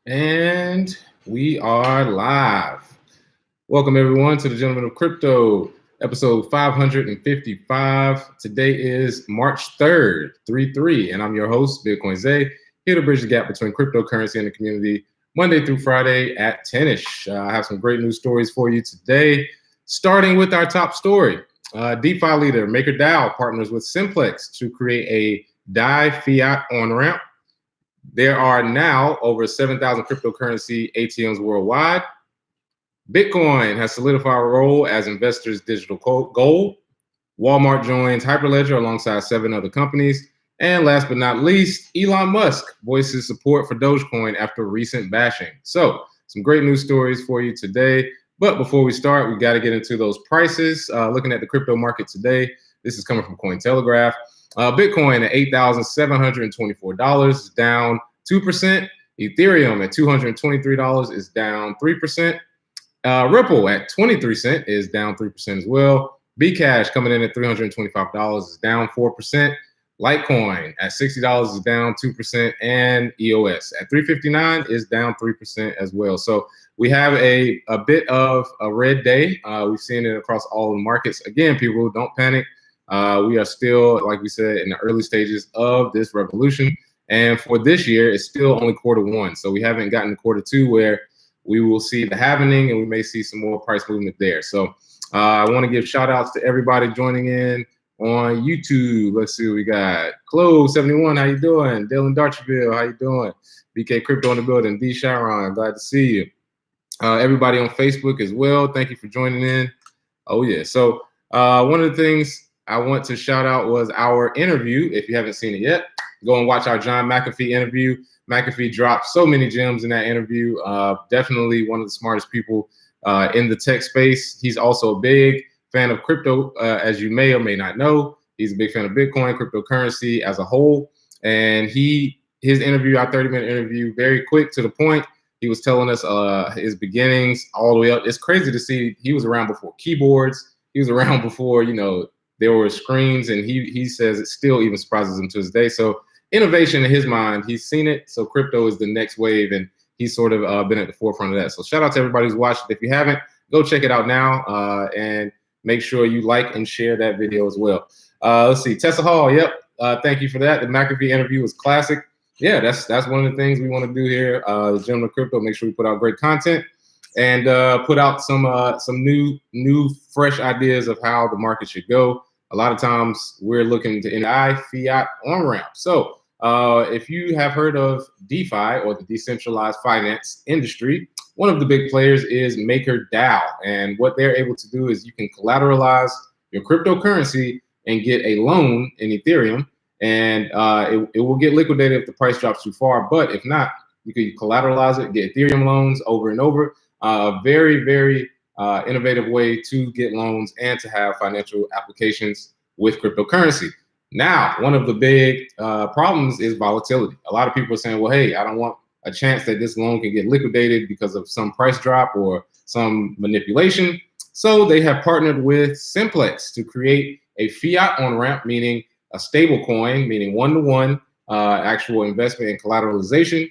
And we are live. Welcome everyone to the Gentlemen of Crypto, episode 555. Today is March 3rd, 3-3, and I'm your host, Bitcoin Zay, here to bridge the gap between cryptocurrency and the community, Monday through Friday at 10ish. I have some great news stories for you today, starting with our top story. DeFi leader MakerDAO partners with Simplex to create a DAI fiat on-ramp. There are now over 7,000 cryptocurrency ATMs worldwide. Bitcoin has solidified a role as investors' digital gold. Walmart joins Hyperledger alongside 7 other companies. And last but not least, Elon Musk voices support for Dogecoin after recent bashing. So, some great news stories for you today. But before we start, we got to get into those prices. Looking at the crypto market today, this is coming from Cointelegraph. Bitcoin at $8,724 is down 2%. Ethereum at $223 is down 3%. Ripple at 23 cents is down 3% as well. Bcash coming in at $325 is down 4%. Litecoin at $60 is down 2%, and EOS at $359 is down 3% as well. So we have a bit of a red day. We've seen it across all the markets. Again, people, don't panic. We are still, like we said, in the early stages of this revolution. And for this year, it's still only quarter 1. So we haven't gotten to quarter 2 where we will see the happening and we may see some more price movement there. So I want to give shout outs to everybody joining in on YouTube. Let's see what we got. Clove71, how you doing? Dylan Darcherville, how you doing? BK Crypto in the building. D Sharon, glad to see you. Everybody on Facebook as well, thank you for joining in. Oh yeah, so one of the things I want to shout out was our interview. If you haven't seen it yet, go and watch our John McAfee interview. McAfee dropped so many gems in that interview. Definitely one of the smartest people in the tech space. He's also a big fan of crypto, as you may or may not know. He's a big fan of Bitcoin, cryptocurrency as a whole. And his interview, our 30-minute interview, very quick to the point. He was telling us his beginnings all the way up. It's crazy to see he was around before keyboards. He was around before, there were screens, and he says it still even surprises him to this day. So innovation in his mind, he's seen it. So crypto is the next wave, and he's sort of been at the forefront of that. So shout out to everybody who's watched it. If you haven't, go check it out now, and make sure you like and share that video as well. Let's see, Tessa Hall, yep. Thank you for that. The McAfee interview was classic. Yeah, that's one of the things we want to do here. The Gentlemen of Crypto, make sure we put out great content and put out some new fresh ideas of how the market should go. A lot of times we're looking to DAI fiat on-ramp. So if you have heard of DeFi, or the decentralized finance industry, one of the big players is MakerDAO. And what they're able to do is you can collateralize your cryptocurrency and get a loan in Ethereum, and it will get liquidated if the price drops too far. But if not, you can collateralize it, get Ethereum loans over and over. Very, very innovative way to get loans and to have financial applications with cryptocurrency. Now, one of the big problems is volatility. A lot of people are saying, well, hey, I don't want a chance that this loan can get liquidated because of some price drop or some manipulation. So they have partnered with Simplex to create a fiat on-ramp, meaning a stable coin, meaning one-to-one actual investment and collateralization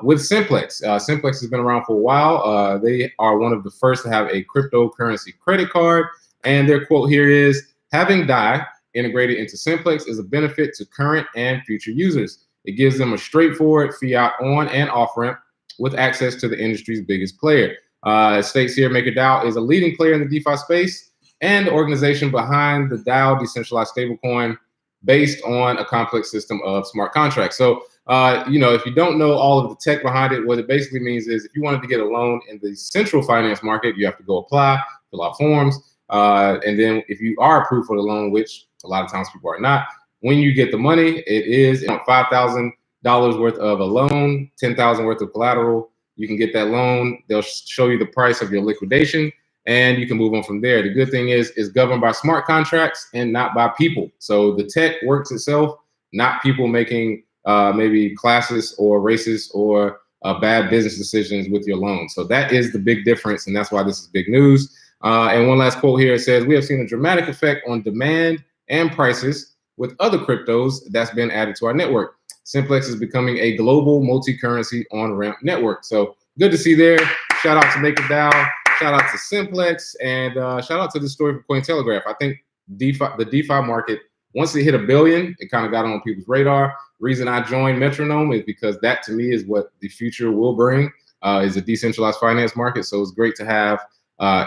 with Simplex. Simplex has been around for a while. They are one of the first to have a cryptocurrency credit card. And their quote here is, having DAI integrated into Simplex is a benefit to current and future users. It gives them a straightforward fiat on and off ramp with access to the industry's biggest player. It states here, MakerDAO is a leading player in the DeFi space and the organization behind the DAO decentralized stablecoin based on a complex system of smart contracts. So, if you don't know all of the tech behind it, what it basically means is if you wanted to get a loan in the central finance market, you have to go apply, fill out forms. And then if you are approved for the loan, which a lot of times people are not, when you get the money, it is $5,000 worth of a loan, $10,000 worth of collateral. You can get that loan. They'll show you the price of your liquidation, and you can move on from there. The good thing is it's governed by smart contracts and not by people. So the tech works itself, not people making maybe classist or racist or bad business decisions with your loan. So that is the big difference, and that's why this is big news. And one last quote here, it says, we have seen a dramatic effect on demand and prices with other cryptos that's been added to our network. Simplex is becoming a global multi-currency on-ramp network. So good to see there. Shout out to MakerDAO. Shout out to Simplex. And shout out to the story from Cointelegraph. I think the DeFi market, once it hit $1 billion, it kind of got on people's radar. Reason I joined Metronome is because that to me is what the future will bring, is a decentralized finance market. So it's great to have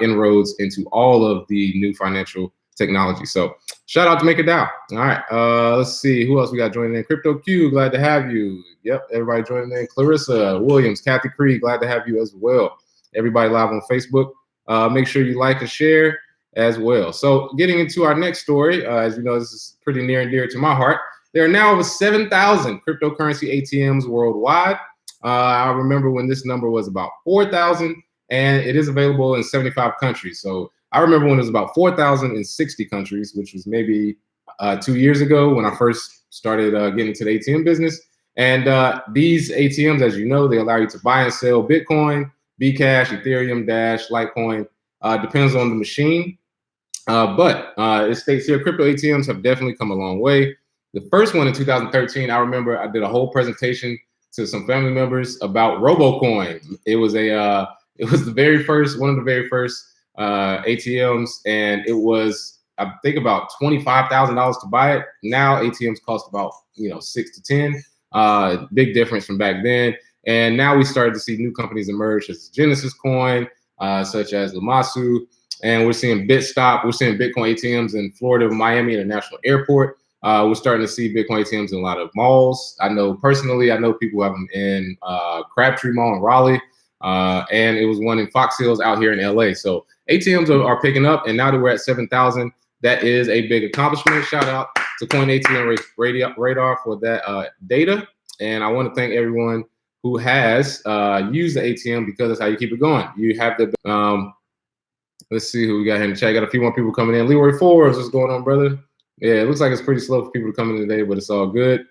inroads into all of the new financial technology. So shout out to MakerDAO. All right, let's see who else we got joining in. Crypto Q, glad to have you. Yep, everybody joining in. Clarissa Williams, Kathy Creed, glad to have you as well. Everybody live on Facebook. Make sure you like and share as well. So getting into our next story, as you know, this is pretty near and dear to my heart. There are now over 7,000 cryptocurrency ATMs worldwide. I remember when this number was about 4,000, and it is available in 75 countries. So I remember when it was about 4,000 in 60 countries, which was maybe 2 years ago when I first started getting into the ATM business. And these ATMs, as you know, they allow you to buy and sell Bitcoin, Bcash, Ethereum, Dash, Litecoin, depends on the machine. But it states here, crypto ATMs have definitely come a long way. The first one in 2013, I remember I did a whole presentation to some family members about RoboCoin. It was the very first, one of the very first ATMs, and it was, I think, about $25,000 to buy it. Now ATMs cost about, you know, 6 to 10. Big difference from back then. And now we started to see new companies emerge, such as Genesis Coin, such as Lamasu, and we're seeing BitStop. We're seeing Bitcoin ATMs in Florida, Miami International Airport. We're starting to see Bitcoin ATMs in a lot of malls. I know personally, I know people have them in Crabtree Mall in Raleigh, and it was one in Fox Hills out here in LA. So ATMs are picking up, and now that we're at 7,000, that is a big accomplishment. Shout out to Coin ATM Radar for that data. And I want to thank everyone who has used the ATM, because that's how you keep it going. You have the, let's see who we got here in the chat. Got a few more people coming in. Leroy Forbes, what's going on, brother? Yeah, it looks like it's pretty slow for people to come in today, but it's all good.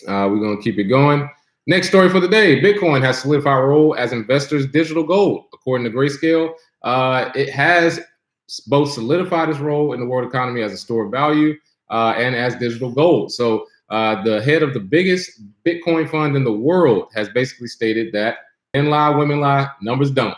We're going to keep it going. Next story for the day. Bitcoin has solidified a role as investors' digital gold. According to Grayscale, it has both solidified its role in the world economy as a store of value and as digital gold. So the head of the biggest Bitcoin fund in the world has basically stated that men lie, women lie, numbers don't.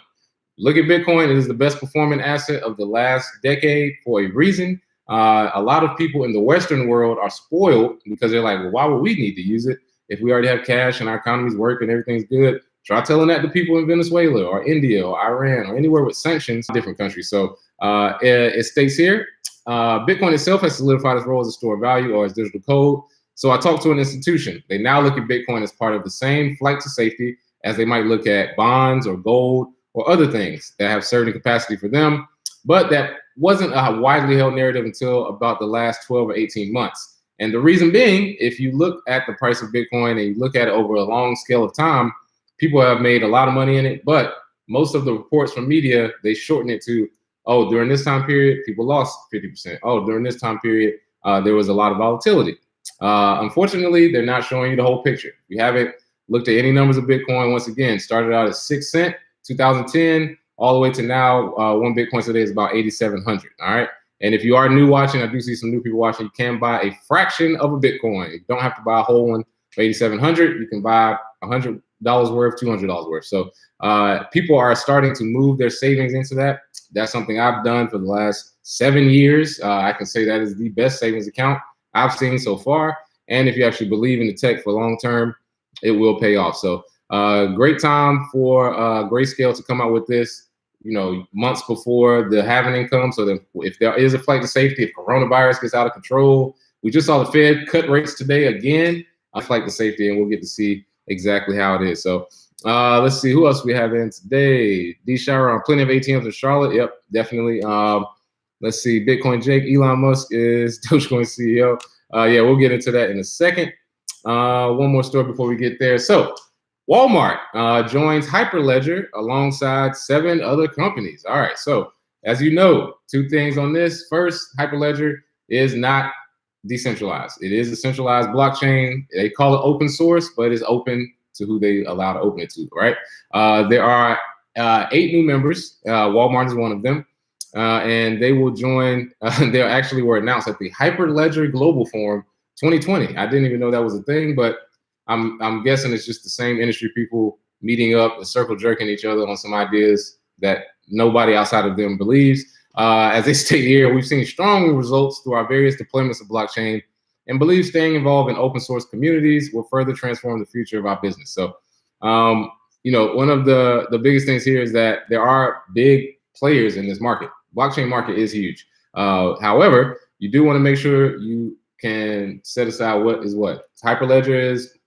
Look at Bitcoin. It is the best performing asset of the last decade for a reason. A lot of people in the Western world are spoiled because they're like, well, why would we need to use it if we already have cash and our economy's working and everything's good? Try telling that to people in Venezuela or India or Iran or anywhere with sanctions, different countries. So it states here, Bitcoin itself has solidified its role as a store of value or as digital code. So I talked to an institution. They now look at Bitcoin as part of the same flight to safety as they might look at bonds or gold or other things that have certain capacity for them. But that wasn't a widely held narrative until about the last 12 or 18 months. And the reason being, if you look at the price of Bitcoin and you look at it over a long scale of time, people have made a lot of money in it. But most of the reports from media, they shorten it to, oh, during this time period, people lost 50%. Oh, during this time period, there was a lot of volatility. Unfortunately, they're not showing you the whole picture. If you haven't looked at any numbers of Bitcoin, once again, started out at 6 cents, 2010, all the way to now, one Bitcoin today is about 8,700. All right. And if you are new watching, I do see some new people watching, you can buy a fraction of a Bitcoin. You don't have to buy a whole one for 8,700. You can buy $100 worth, $200 worth. So people are starting to move their savings into that. That's something I've done for the last 7 years. I can say that is the best savings account I've seen so far. And if you actually believe in the tech for long term, it will pay off. So great time for Grayscale to come out with this, you know, months before the halving comes. So that if there is a flight to safety, if coronavirus gets out of control, we just saw the Fed cut rates today again, flight to safety, and we'll get to see exactly how it is. So let's see who else we have in today. D. Sharon, plenty of ATMs in Charlotte. Yep, definitely. Let's see, Bitcoin Jake, Elon Musk is Dogecoin CEO. Yeah, we'll get into that in a second. One more story before we get there. So Walmart joins Hyperledger alongside 7 other companies. All right, so as you know, 2 things on this. First, Hyperledger is not decentralized. It is a centralized blockchain. They call it open source, but it's open to who they allow to open it to, right? There are 8 new members. Walmart is one of them. and they will join. They actually were announced at the Hyperledger Global Forum 2020. I didn't even know that was a thing, but I'm guessing it's just the same industry people meeting up and circle jerking each other on some ideas that nobody outside of them believes. As they state here, we've seen strong results through our various deployments of blockchain and believe staying involved in open source communities will further transform the future of our business. So, one of the biggest things here is that there are big players in this market. Blockchain market is huge. However, you do want to make sure you can set aside what is what. Hyperledger is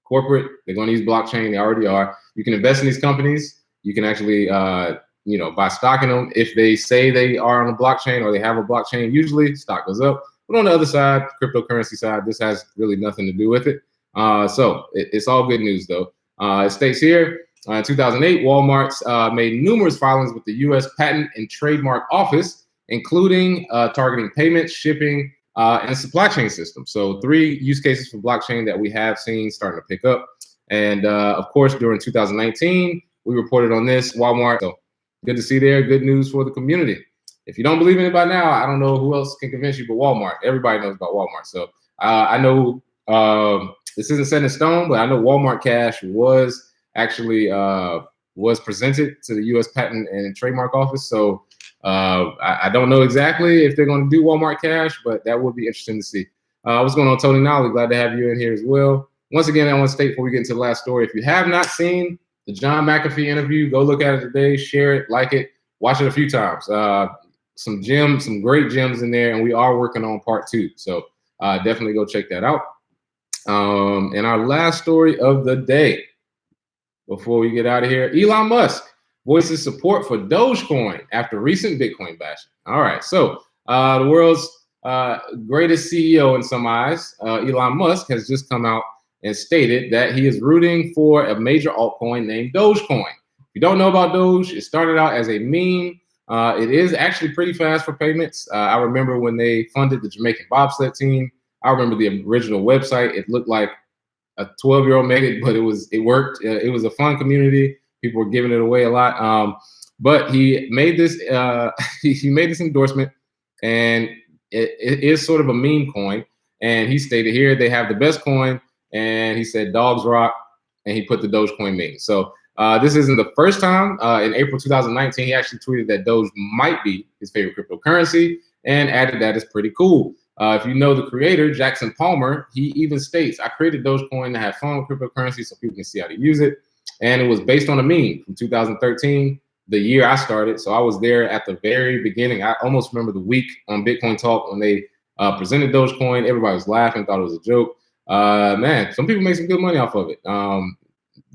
corporate. They're going to use blockchain. They already are. You can invest in these companies. You can actually, buy stock in them. If they say they are on a blockchain or they have a blockchain, usually stock goes up. But on the other side, cryptocurrency side, this has really nothing to do with it. So it's all good news, though. It states here, in 2008, Walmart made numerous filings with the U.S. Patent and Trademark Office, including targeting payments, shipping, and supply chain systems. So 3 use cases for blockchain that we have seen starting to pick up. And of course, during 2019, we reported on this, Walmart. So good to see there. Good news for the community. If you don't believe in it by now, I don't know who else can convince you but Walmart. Everybody knows about Walmart. So I know this isn't set in stone, but I know Walmart Cash was actually was presented to the U.S. Patent and Trademark Office. So I don't know exactly if they're going to do Walmart Cash, but that would be interesting to see. What's going on, Tony Nolly? Glad to have you in here as well. Once again, I want to state before we get into the last story, if you have not seen the John McAfee interview, go look at it today, share it, like it, watch it a few times. Some great gems in there, and we are working on part 2. So definitely go check that out. And our last story of the day, before we get out of here, Elon Musk voices support for Dogecoin after recent Bitcoin bashing. All right, so the world's greatest CEO in some eyes, Elon Musk, has just come out and stated that he is rooting for a major altcoin named Dogecoin. If you don't know about Doge, it started out as a meme. It is actually pretty fast for payments. I remember when they funded the Jamaican bobsled team. I remember the original website. It looked like a 12-year-old made it, but it worked. It was a fun community. People were giving it away a lot. But he made this he made this endorsement, and it is sort of a meme coin. And he stated here they have the best coin, and he said dogs rock, and he put the Dogecoin meme. So this isn't the first time. In April 2019, he actually tweeted that Doge might be his favorite cryptocurrency and added that it's pretty cool. If you know the creator, Jackson Palmer, he even states, I created Dogecoin to have fun with cryptocurrency so people can see how to use it. And it was based on a meme from 2013, the year I started. So I was there at the very beginning. I almost remember the week on Bitcoin Talk when they presented Dogecoin. Everybody was laughing, thought it was a joke. Man, some people make some good money off of it.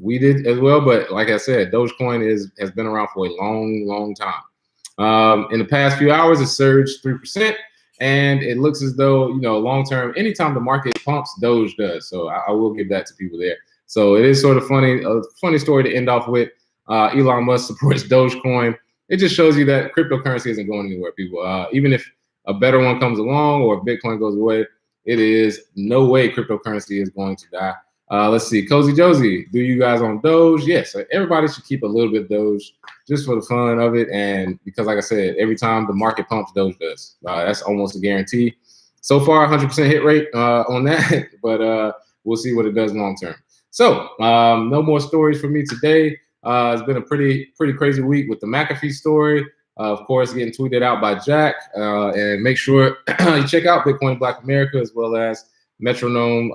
We did as well, but like I said, Dogecoin has been around for a long, long time. In the past few hours, it surged 3%, and it looks as though, long term, anytime the market pumps, Doge does. So I will give that to people there. So it is sort of funny, a funny story to end off with. Elon Musk supports Dogecoin. It just shows you that cryptocurrency isn't going anywhere, people. Even if a better one comes along or if Bitcoin goes away, it is no way cryptocurrency is going to die. Let's see, Cozy Josie, do you guys on Doge? Yes, everybody should keep a little bit of Doge just for the fun of it. And because, like I said, every time the market pumps, Doge does. That's almost a guarantee. So far, 100% hit rate on that, but we'll see what it does long term. So no more stories for me today. It's been a pretty crazy week with the McAfee story. Of course, getting tweeted out by Jack. And make sure you check out Bitcoin Black America as well as Metronome.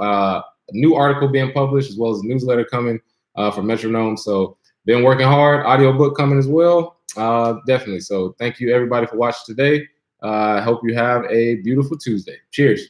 A new article being published as well as a newsletter coming from Metronome. So been working hard. Audiobook coming as well. Definitely. So thank you everybody for watching today. I hope you have a beautiful Tuesday. Cheers.